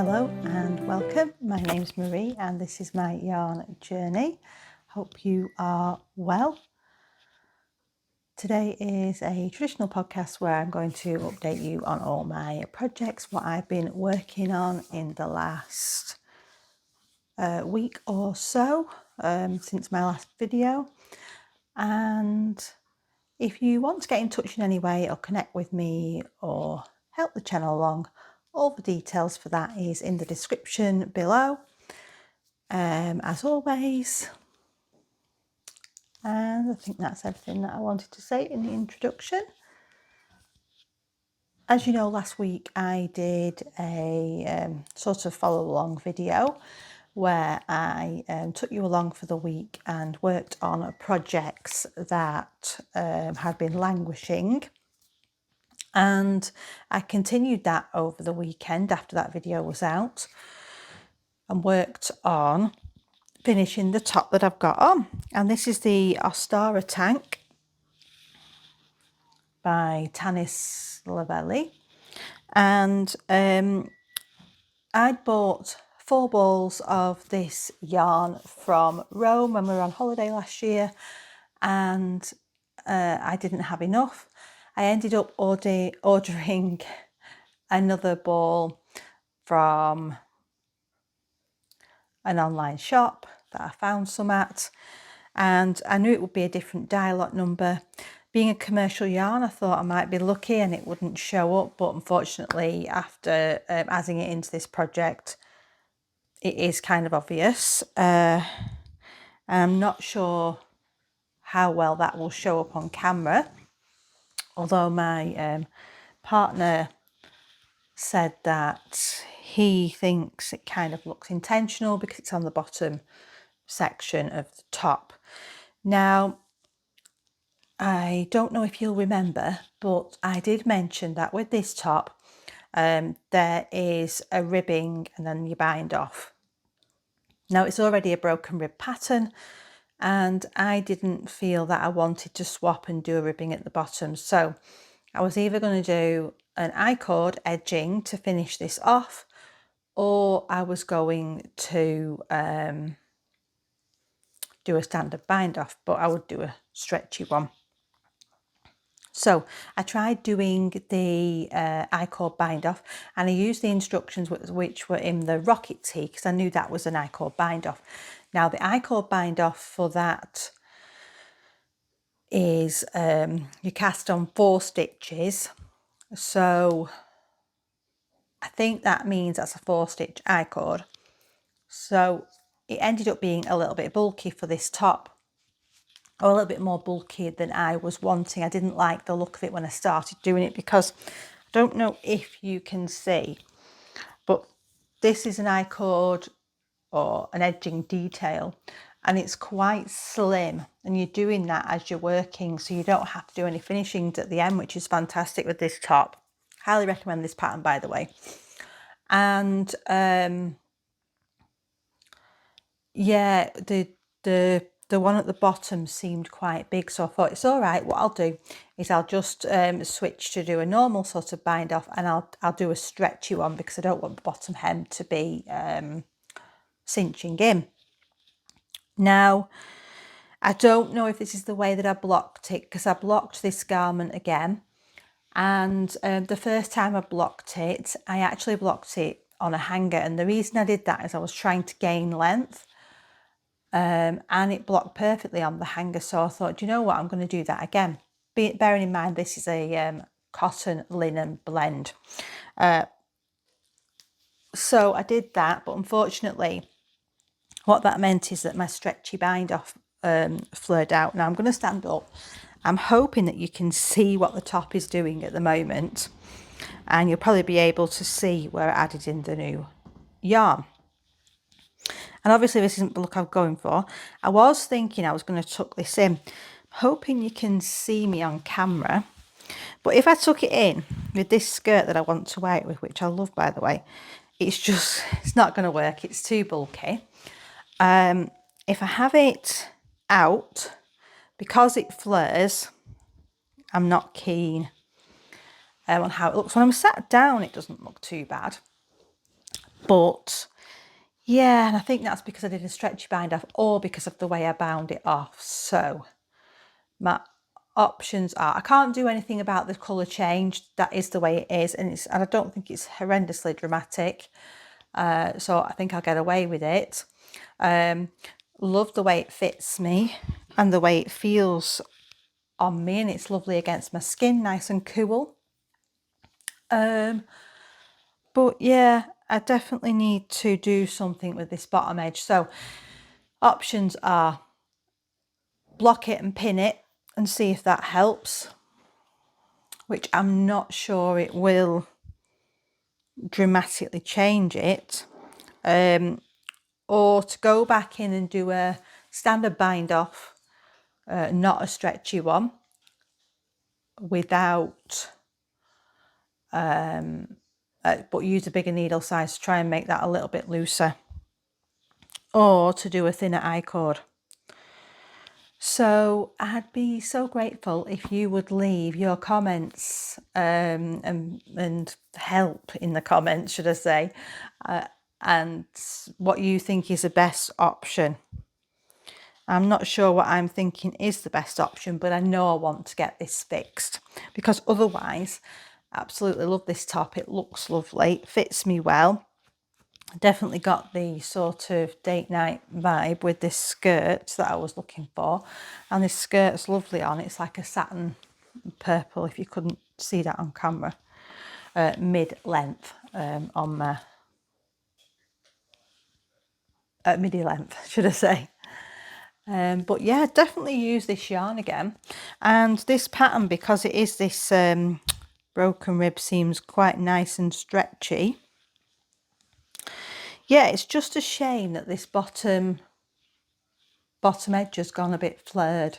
Hello and welcome. My name's Marie and this is my yarn journey. Hope you are well. Today is a traditional podcast where I'm going to update you on all my projects, what I've been working on in the last week or so since my last video. And if you want to get in touch in any way or connect with me or help the channel along, all the details for that is in the description below, as always. And I think that's everything that I wanted to say in the introduction. As you know, last week I did a sort of follow along video where I took you along for the week and worked on projects that had been languishing. And I continued that over the weekend after that video was out and worked on finishing the top that I've got on. And this is the Ostara tank by Tanis Lavallee. And I'd bought 4 balls of this yarn from Rome when we were on holiday last year, and I didn't have enough. I ended up ordering another ball from an online shop that I found some at, and I knew it would be a different die lot number. Being a commercial yarn, I thought I might be lucky and it wouldn't show up, but unfortunately after adding it into this project, it is kind of obvious. I'm not sure how well that will show up on camera, although my partner said that he thinks it kind of looks intentional because it's on the bottom section of the top. Now, I don't know if you'll remember, but I did mention that with this top, there is a ribbing and then you bind off. Now, it's already a broken rib pattern, and I didn't feel that I wanted to swap and do a ribbing at the bottom. So I was either going to do an I-cord edging to finish this off, or I was going to do a standard bind off, but I would do a stretchy one. So I tried doing the I-cord bind off, and I used the instructions which were in the Rocket Tee because I knew that was an I-cord bind off. Now the I-cord bind off for that is you cast on 4 stitches. So I think that means that's a 4-stitch I-cord. So it ended up being a little bit bulky for this top, or a little bit more bulky than I was wanting. I didn't like the look of it when I started doing it because I don't know if you can see, but this is an I-cord or an edging detail, and it's quite slim, and you're doing that as you're working, so you don't have to do any finishings at the end, which is fantastic with this top. Highly recommend this pattern, by the way. And yeah, the one at the bottom seemed quite big, so I thought it's all right. What I'll do is I'll just switch to do a normal sort of bind off, and I'll do a stretchy one because I don't want the bottom hem to be cinching in. Now, I don't know if this is the way that I blocked it, because I blocked this garment again, and the first time I blocked it, I actually blocked it on a hanger, and the reason I did that is I was trying to gain length. And it blocked perfectly on the hanger, so I thought, do you know what, I'm going to do that again. Bearing in mind this is a cotton linen blend. So I did that, but unfortunately what that meant is that my stretchy bind off flared out. Now I'm going to stand up. I'm hoping that you can see what the top is doing at the moment, and you'll probably be able to see where I added in the new yarn. And obviously this isn't the look I'm going for. I was thinking I was going to tuck this in. Hoping you can see me on camera. But if I tuck it in with this skirt that I want to wear it with, which I love, by the way, it's not going to work. It's too bulky. If I have it out, because it flares, I'm not keen on how it looks. When I'm sat down, it doesn't look too bad. But yeah, and I think that's because I did a stretchy bind off or because of the way I bound it off. So my options are, I can't do anything about the colour change. That is the way it is, and I don't think it's horrendously dramatic. So I think I'll get away with it. Love the way it fits me and the way it feels on me, and it's lovely against my skin, nice and cool. But yeah, I definitely need to do something with this bottom edge. So options are block it and pin it and see if that helps, which I'm not sure it will dramatically change it. Or to go back in and do a standard bind off, not a stretchy one, without but use a bigger needle size to try and make that a little bit looser, or to do a thinner I-cord. So I'd be so grateful if you would leave your comments and help in the comments, should I say, and what you think is the best option. I'm not sure what I'm thinking is the best option, but I know I want to get this fixed, because otherwise, I absolutely love this top. It looks lovely, it fits me well. Definitely got the sort of date night vibe with this skirt that I was looking for, and this skirt's lovely on. It's like a satin purple, if you couldn't see that on camera, mid-length on my midi length, should I say. But yeah, definitely use this yarn again, and this pattern, because it is this broken rib, seems quite nice and stretchy. Yeah, it's just a shame that this bottom edge has gone a bit flared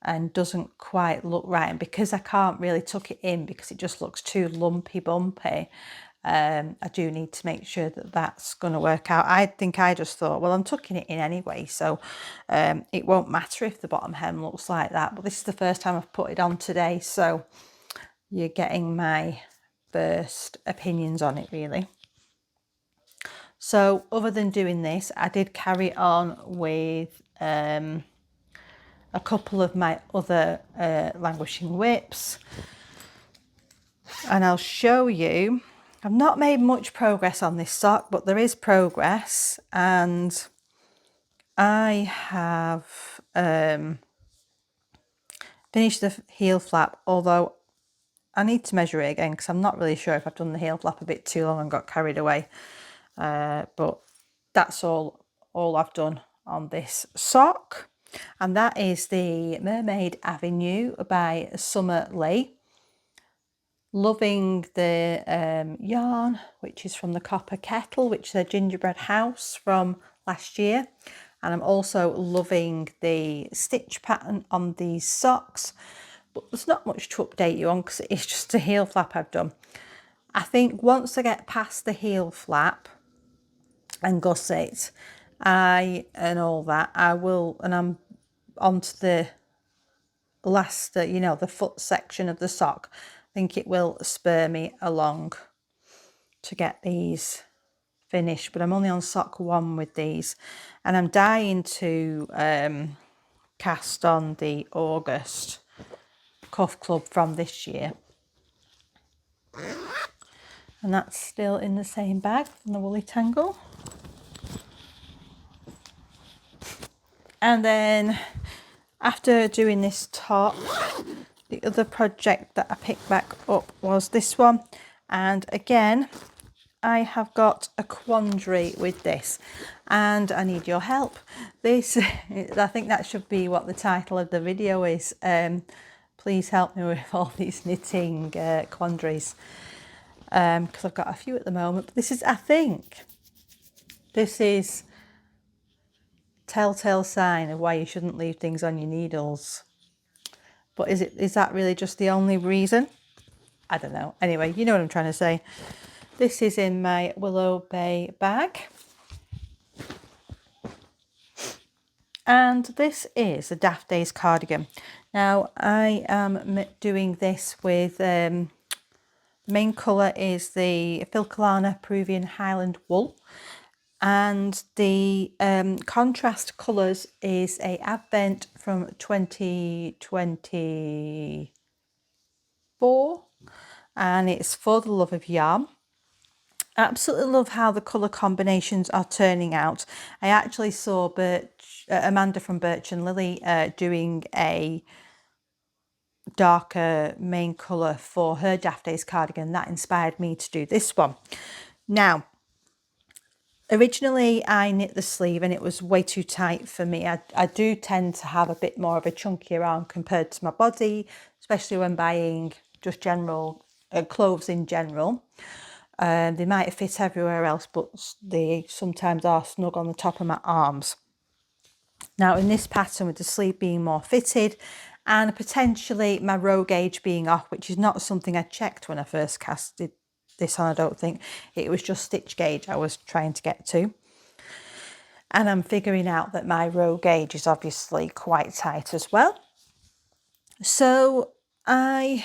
and doesn't quite look right, and because I can't really tuck it in because it just looks too lumpy bumpy, I do need to make sure that that's going to work out. I think I just thought, well, I'm tucking it in anyway, so it won't matter if the bottom hem looks like that. But this is the first time I've put it on today, so you're getting my first opinions on it, really. So other than doing this, I did carry on with a couple of my other languishing whips, and I'll show you. I've not made much progress on this sock, but there is progress, and I have finished the heel flap, although I need to measure it again because I'm not really sure if I've done the heel flap a bit too long and got carried away. But that's all I've done on this sock, and that is the Mermaid Avenue by Summer Lee. Loving the yarn, which is from the Copper Kettle, which is a gingerbread house from last year, and I'm also loving the stitch pattern on these socks. But there's not much to update you on because it's just a heel flap I've done. I think once I get past the heel flap and gusset and all that, I will, and I'm onto the last, you know, the foot section of the sock. I think it will spur me along to get these finished, but I'm only on sock 1 with these, and I'm dying to cast on the August Cuff Club from this year, and that's still in the same bag from the Woolly Tangle. And then after doing this top, the other project that I picked back up was this one, and again I have got a quandary with this and I need your help. This, I think that should be what the title of the video is. Please help me with all these knitting quandaries, because I've got a few at the moment. But this is, I think this is telltale sign of why you shouldn't leave things on your needles. But is that really just the only reason? I don't know. Anyway, you know what I'm trying to say. This is in my Willow Bay bag. And this is a Daft Days cardigan. Now, I am doing this with The main colour is the Filcolana Peruvian Highland Wool, and the contrast colours is a Advent from 2024, and it's For the Love of Yarn. Absolutely love how the colour combinations are turning out. I actually saw Amanda from Birch and Lily doing a darker main colour for her Daft Days cardigan. That inspired me to do this one. Now, originally I knit the sleeve and it was way too tight for me. I do tend to have a bit more of a chunkier arm compared to my body, especially when buying just general clothes in general. They might fit everywhere else, but they sometimes are snug on the top of my arms. Now in this pattern, with the sleeve being more fitted and potentially my row gauge being off, which is not something I checked when I first casted this on, I don't think. It was just stitch gauge I was trying to get to. And I'm figuring out that my row gauge is obviously quite tight as well. So I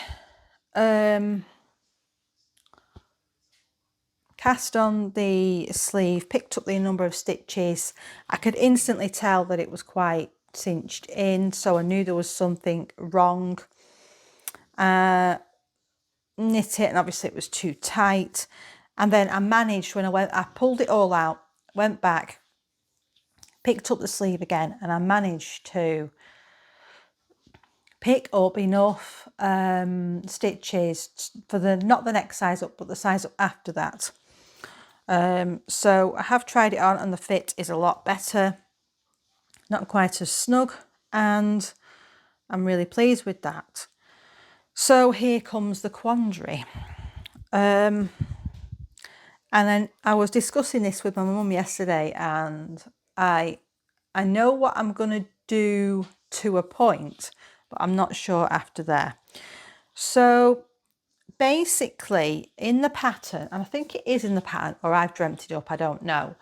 cast on the sleeve, picked up the number of stitches. I could instantly tell that it was quite cinched in, so I knew there was something wrong. Knit it, and obviously it was too tight. And then I managed, I pulled it all out, went back, picked up the sleeve again, and I managed to pick up enough stitches for not the next size up, but the size up after that. So I have tried it on and the fit is a lot better, not quite as snug, and I'm really pleased with that. So here comes the quandary. And then I was discussing this with my mum yesterday, and I know what I'm going to do to a point, but I'm not sure after there. So basically in the pattern, and I think it is in the pattern, or I've dreamt it up, I don't know,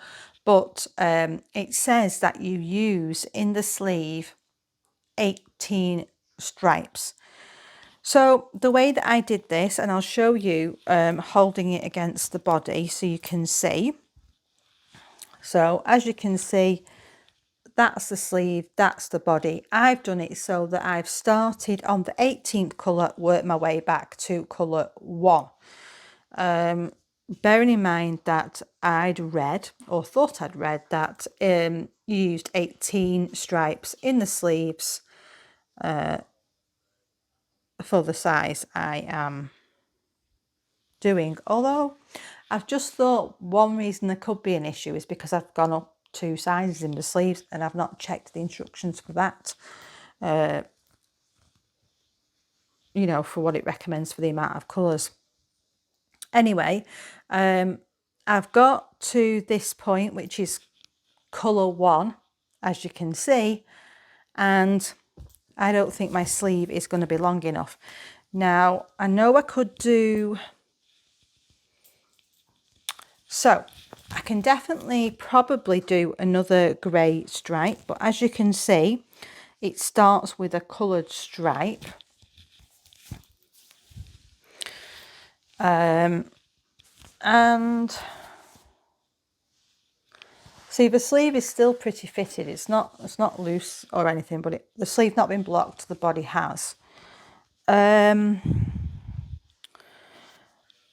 but it says that you use in the sleeve 18 stripes. So the way that I did this, and I'll show you holding it against the body so you can see. So as you can see, that's the sleeve, that's the body. I've done it so that I've started on the 18th colour, worked my way back to colour 1. Bearing in mind that I'd read, or thought I'd read, that you used 18 stripes in the sleeves for the size I am doing. Although I've just thought one reason there could be an issue is because I've gone up 2 sizes in the sleeves and I've not checked the instructions for that. You know, for what it recommends for the amount of colours. Anyway, I've got to this point, which is colour 1, as you can see, and I don't think my sleeve is going to be long enough. Now, I know I could do... So, I can definitely probably do another grey stripe, but as you can see, it starts with a coloured stripe. And see, the sleeve is still pretty fitted. It's not loose or anything, but the sleeve not been blocked, the body has.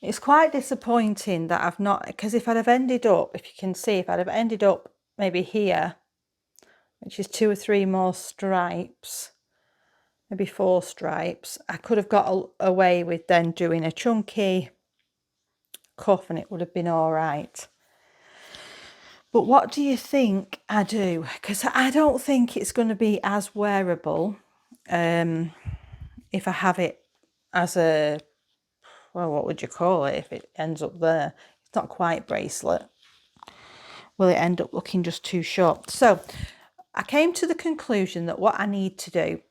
It's quite disappointing that I've not, because if I'd have ended up, if you can see, if I'd have ended up maybe here, which is 2 or 3 more stripes, maybe 4 stripes, I could have got away with then doing a chunky cuff and it would have been all right. But what do you think I do? Because I don't think it's going to be as wearable if I have it as a, well, what would you call it if it ends up there? It's not quite bracelet. Will it end up looking just too short? So I came to the conclusion that what I need to do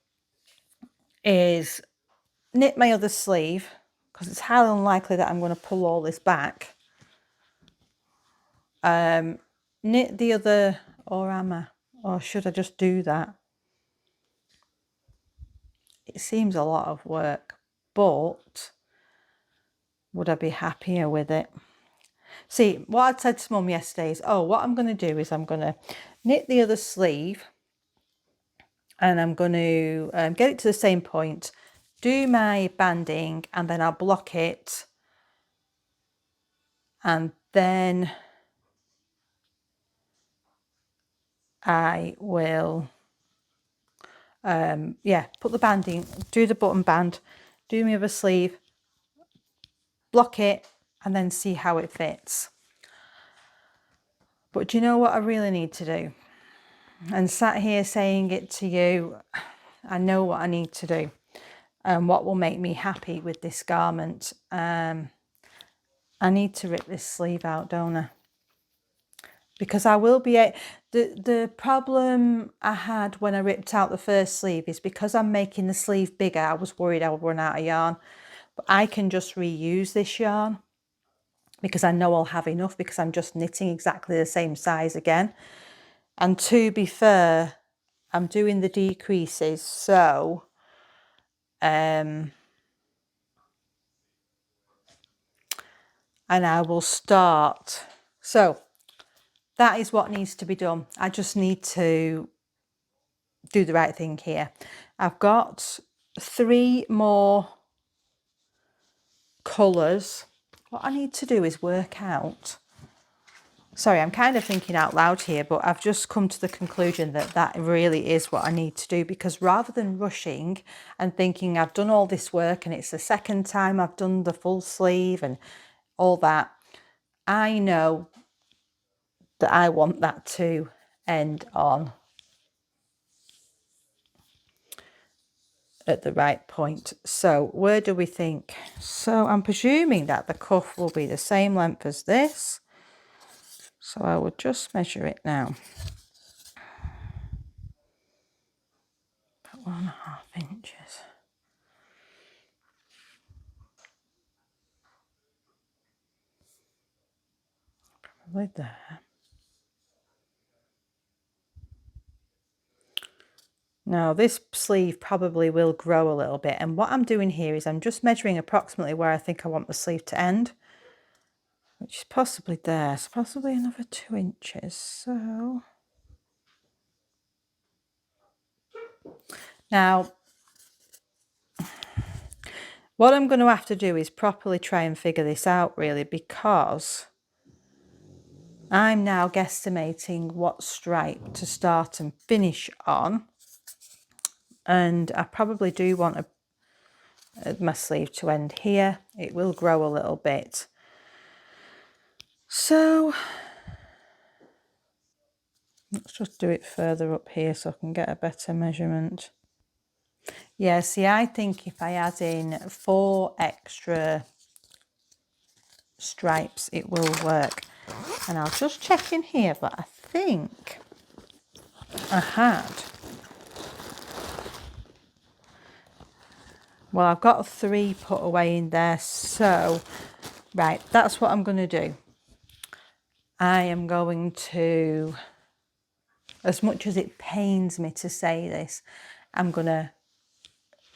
is knit my other sleeve, because it's highly unlikely that I'm going to pull all this back. Knit the other, or am I? Or should I just do that? It seems a lot of work, but would I be happier with it? See, what I'd said to Mum yesterday is, oh, what I'm going to do is I'm going to knit the other sleeve, and I'm going to get it to the same point, do my banding, and then I'll block it, and then I will put the banding, do the button band, do my other sleeve, block it, and then see how it fits. But do you know what I really need to do? And sat here saying it to you, I know what I need to do and what will make me happy with this garment. I need to rip this sleeve out, don't I? Because I will be the problem I had when I ripped out the first sleeve is because I'm making the sleeve bigger, I was worried I would run out of yarn. But I can just reuse this yarn because I know I'll have enough, because I'm just knitting exactly the same size again. And to be fair, I'm doing the decreases, so and I will start. So that is what needs to be done. I just need to do the right thing here. I've got 3 more colours. What I need to do is work out. Sorry, I'm kind of thinking out loud here, but I've just come to the conclusion that that really is what I need to do, because rather than rushing and thinking I've done all this work and it's the second time I've done the full sleeve and all that, I know that I want that to end on at the right point. So where do we think? So I'm presuming that the cuff will be the same length as this. So I will just measure it now. About 1.5 inches. Probably there. Now this sleeve probably will grow a little bit, and what I'm doing here is I'm just measuring approximately where I think I want the sleeve to end, which is possibly there, so possibly another 2 inches. So now what I'm going to have to do is properly try and figure this out, really, because I'm now guesstimating what stripe to start and finish on, and I probably do want my sleeve to end here. It will grow a little bit. So let's just do it further up here so I can get a better measurement. Yeah, see, I think if I add in 4 extra stripes, it will work. And I'll just check in here, but I think I had. Well, I've got 3 put away in there, so right, that's what I'm going to do. I am going to, as much as it pains me to say this, I'm going to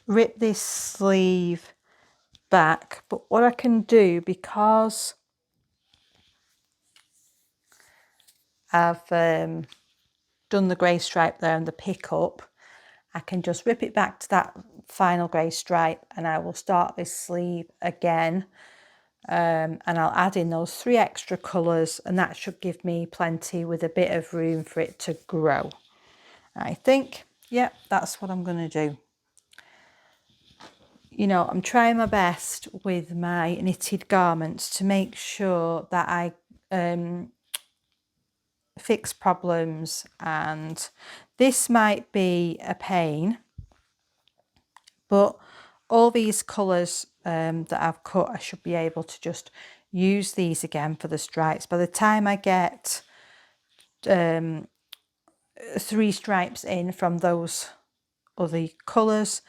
rip this sleeve back. But what I can do, because I've done the grey stripe there and the pickup, I can just rip it back to that final grey stripe, and I will start this sleeve again. And I'll add in those 3 extra colours, and that should give me plenty with a bit of room for it to grow. I think, yep, that's what I'm going to do. You know, I'm trying my best with my knitted garments to make sure that I fix problems, and this might be a pain, but all these colours that I've cut, I should be able to just use these again for the stripes. By the time I get 3 stripes in from those other colours,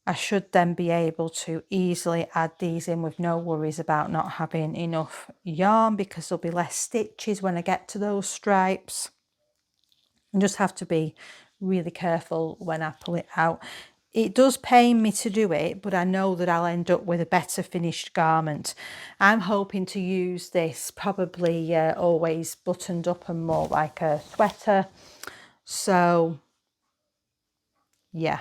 I should then be able to easily add these in with no worries about not having enough yarn, because there'll be less stitches when I get to those stripes. And just have to be really careful when I pull it out. it does pain me to do it, but I know that I'll end up with a better finished garment. I'm hoping to use this probably always buttoned up and more like a sweater. So yeah,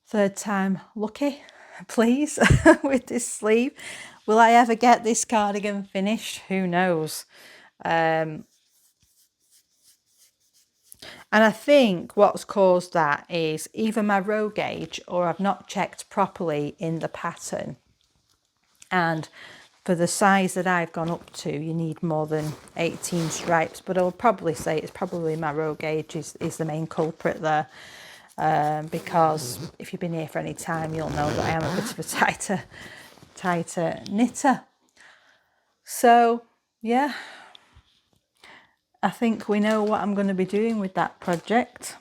third time lucky, please, with this sleeve. Will I ever get this cardigan finished? Who knows? And I think what's caused that is either my row gauge or I've not checked properly in the pattern. And for the size that I've gone up to, you need more than 18 stripes. But I would probably say it's probably my row gauge is the main culprit there. Because if you've been here for any time, you'll know that I am a bit of a tighter knitter. So, yeah. I think we know what I'm going to be doing with that project.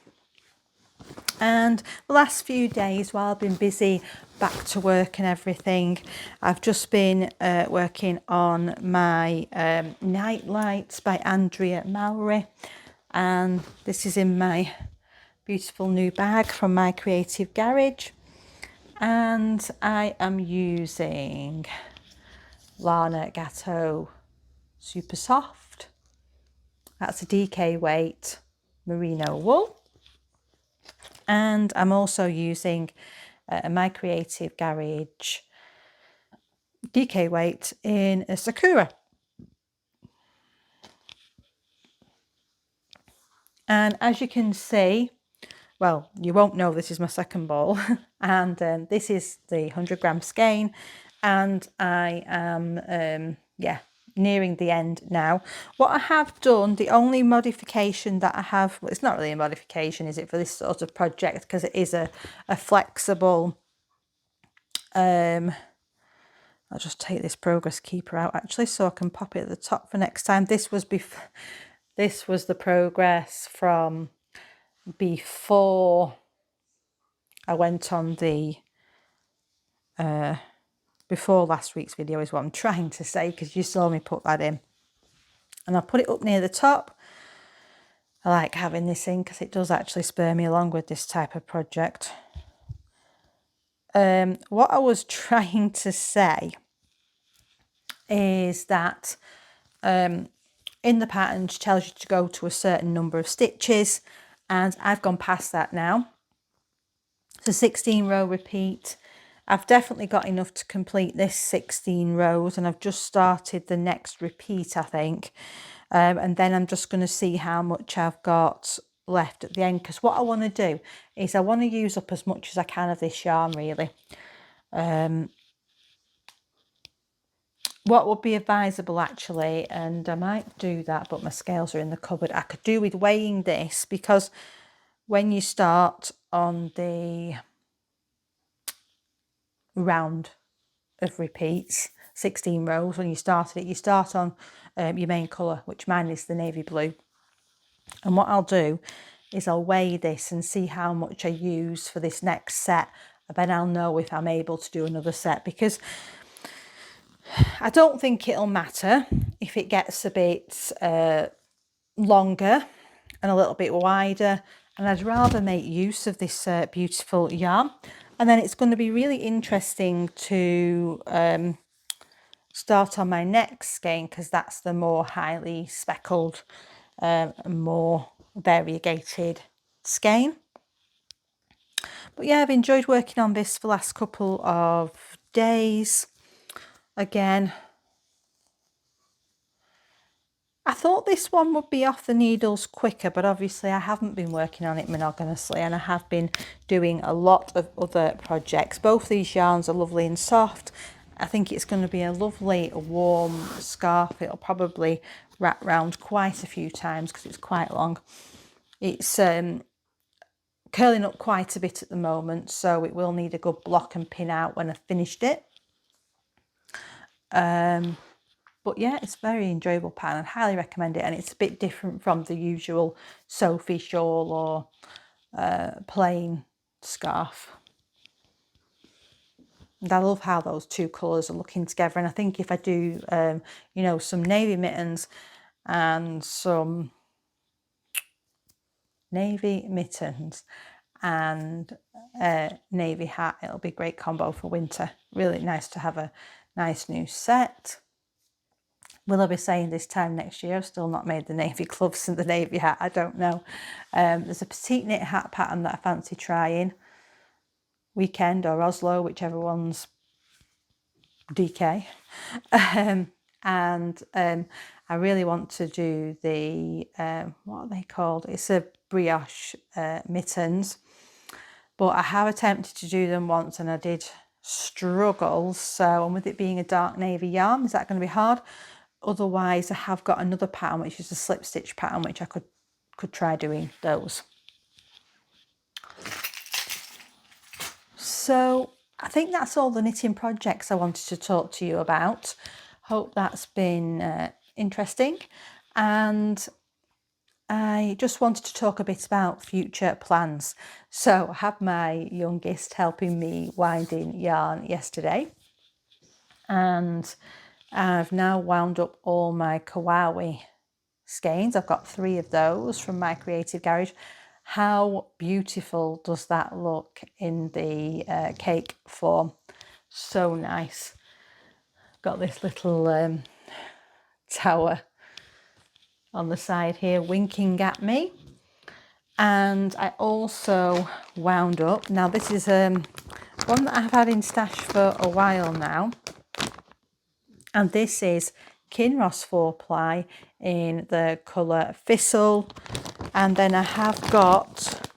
And the last few days, while I've been busy back to work and everything, I've just been working on my night lights by Andrea Mowry. And this is in my beautiful new bag from my creative garage. And I am using Lana Gatto Super Soft. That's a DK weight merino wool. And I'm also using my creative garage DK weight in a Sakura. And as you can see, well, you won't know this is my second ball. And this is the 100-gram skein. And I am, nearing the end now. What I have done, the only modification that I have, well, it's not really a modification, is it, for this sort of project, because it is a flexible, I'll just take this progress keeper out actually so I can pop it at the top for next time. This was the progress from before I went on the before last week's video is what I'm trying to say, because you saw me put that in. And I'll put it up near the top. I like having this in because it does actually spur me along with this type of project. What I was trying to say is that in the pattern it tells you to go to a certain number of stitches, and I've gone past that now. It's a 16 row repeat. I've definitely got enough to complete this 16 rows, and I've just started the next repeat, I think. And then I'm just going to see how much I've got left at the end, because what I want to do is I want to use up as much as I can of this yarn, really. What would be advisable actually, and I might do that, but my scales are in the cupboard, I could do with weighing this, because when you start on the round of repeats, 16 rows, when you started it, you start on your main colour, which mine is the navy blue. And what I'll do is I'll weigh this and see how much I use for this next set, and then I'll know if I'm able to do another set, because I don't think it'll matter if it gets a bit longer and a little bit wider, and I'd rather make use of this beautiful yarn. And then it's going to be really interesting to start on my next skein, because that's the more highly speckled and more variegated skein. But yeah, I've enjoyed working on this for the last couple of days. Again, I thought this one would be off the needles quicker, but obviously I haven't been working on it monogamously, and I have been doing a lot of other projects. Both these yarns are lovely and soft. I think it's going to be a lovely warm scarf. It'll probably wrap round quite a few times because it's quite long. It's curling up quite a bit at the moment, so it will need a good block and pin out when I've finished it. But yeah, it's a very enjoyable pattern. I highly recommend it, and it's a bit different from the usual Sophie shawl or plain scarf. And I love how those two colours are looking together. And I think if I do, you know, some navy mittens and some navy mittens and navy hat. It'll be a great combo for winter. Really nice to have a nice new set. Will I be saying this time next year? I've still not made the navy gloves and the navy hat. I don't know. There's a petite knit hat pattern that I fancy trying. Weekend or Oslo, whichever one's DK. I really want to do the, what are they called? It's a brioche mittens. But I have attempted to do them once and I did struggle. So, and with it being a dark navy yarn, is that going to be hard? Otherwise, I have got another pattern, which is a slip stitch pattern, which I could try doing those. So I think that's all the knitting projects I wanted to talk to you about. Hope that's been interesting. And I just wanted to talk a bit about future plans. So I had my youngest helping me winding yarn yesterday. And I've now wound up all my kawaii skeins. I've got 3 of those from my creative garage. How beautiful does that look in the cake form? So nice. Got this little tower on the side here winking at me. And I also wound up, now this is one that I've had in stash for a while now. And this is Kinross 4-ply in the colour Thistle. And then I have got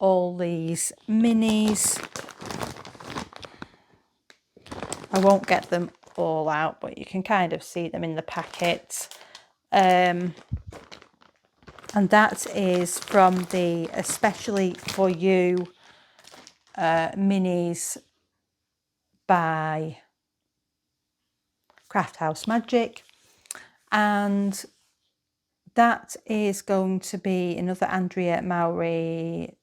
all these minis. I won't get them all out, but you can kind of see them in the packet. And that is from the Especially For You minis by Craft House Magic. And that is going to be another Andrea Mowry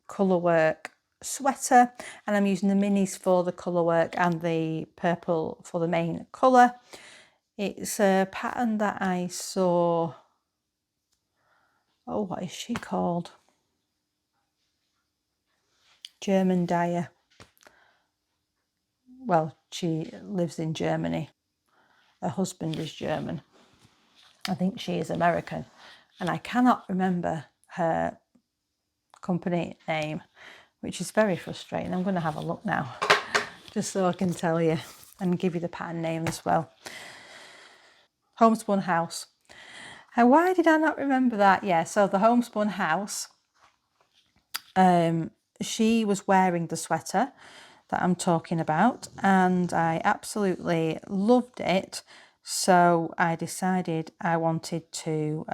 colourwork sweater, and I'm using the minis for the colourwork and the purple for the main colour. It's a pattern that I saw, oh, what is she called? German dyer. Well, she lives in Germany. Her husband is German. I think she is American, and I cannot remember her company name, which is very frustrating. I'm going to have a look now, just so I can tell you and give you the pattern name as well. Homespun House. And why did I not remember that? Yeah, so the Homespun House, she was wearing the sweater that I'm talking about, and I absolutely loved it. So I decided I wanted to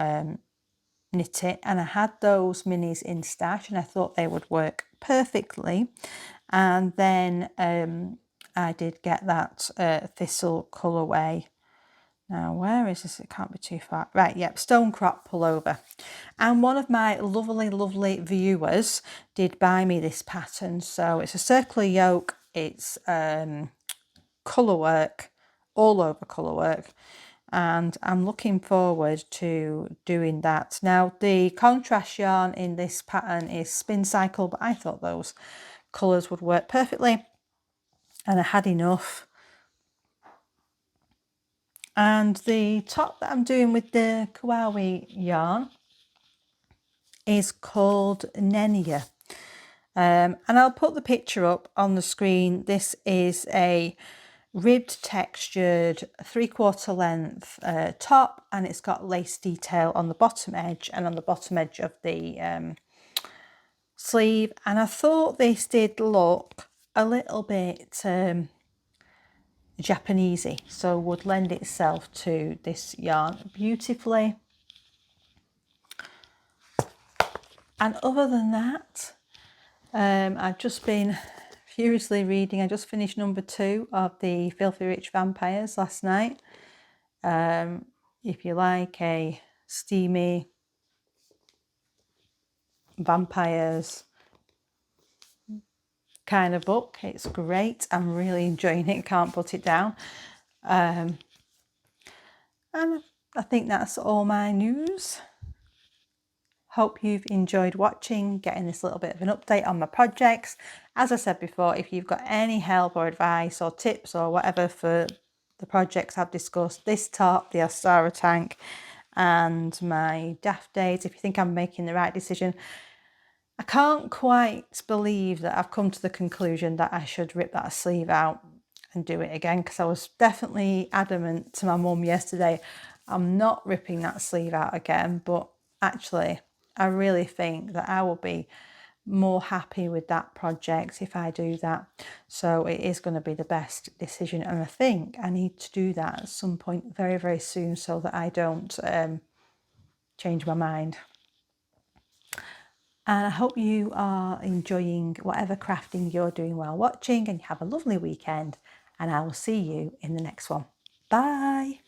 knit it, and I had those minis in stash and I thought they would work perfectly. And then I did get that Thistle colourway. Now, where is this? It can't be too far. Right, yep, Stone Crop pullover. And one of my lovely, lovely viewers did buy me this pattern. So it's a circular yoke. It's colourwork, all over colourwork. And I'm looking forward to doing that. Now, the contrast yarn in this pattern is Spin Cycle, but I thought those colours would work perfectly. And I had enough. And the top that I'm doing with the kawaii yarn is called Nenia. And I'll put the picture up on the screen. This is a ribbed textured 3/4 length top, and it's got lace detail on the bottom edge and on the bottom edge of the sleeve. And I thought this did look a little bit Japanesey, so would lend itself to this yarn beautifully. And other than that, I've just been furiously reading. I just finished number 2 of the Filthy Rich Vampires last night. If you like a steamy vampires kind of book, it's great. I'm really enjoying it, can't put it down. And I think that's all my news. Hope you've enjoyed watching, getting this little bit of an update on my projects. As I said before, if you've got any help or advice or tips or whatever for the projects I've discussed, this top, the Ostara tank, and my daft days, if you think I'm making the right decision, I can't quite believe that I've come to the conclusion that I should rip that sleeve out and do it again, because I was definitely adamant to my mum yesterday, I'm not ripping that sleeve out again, but actually I really think that I will be more happy with that project if I do that. So it is going to be the best decision, and I think I need to do that at some point very, very soon so that I don't change my mind. And I hope you are enjoying whatever crafting you're doing while watching, and you have a lovely weekend, and I will see you in the next one. Bye.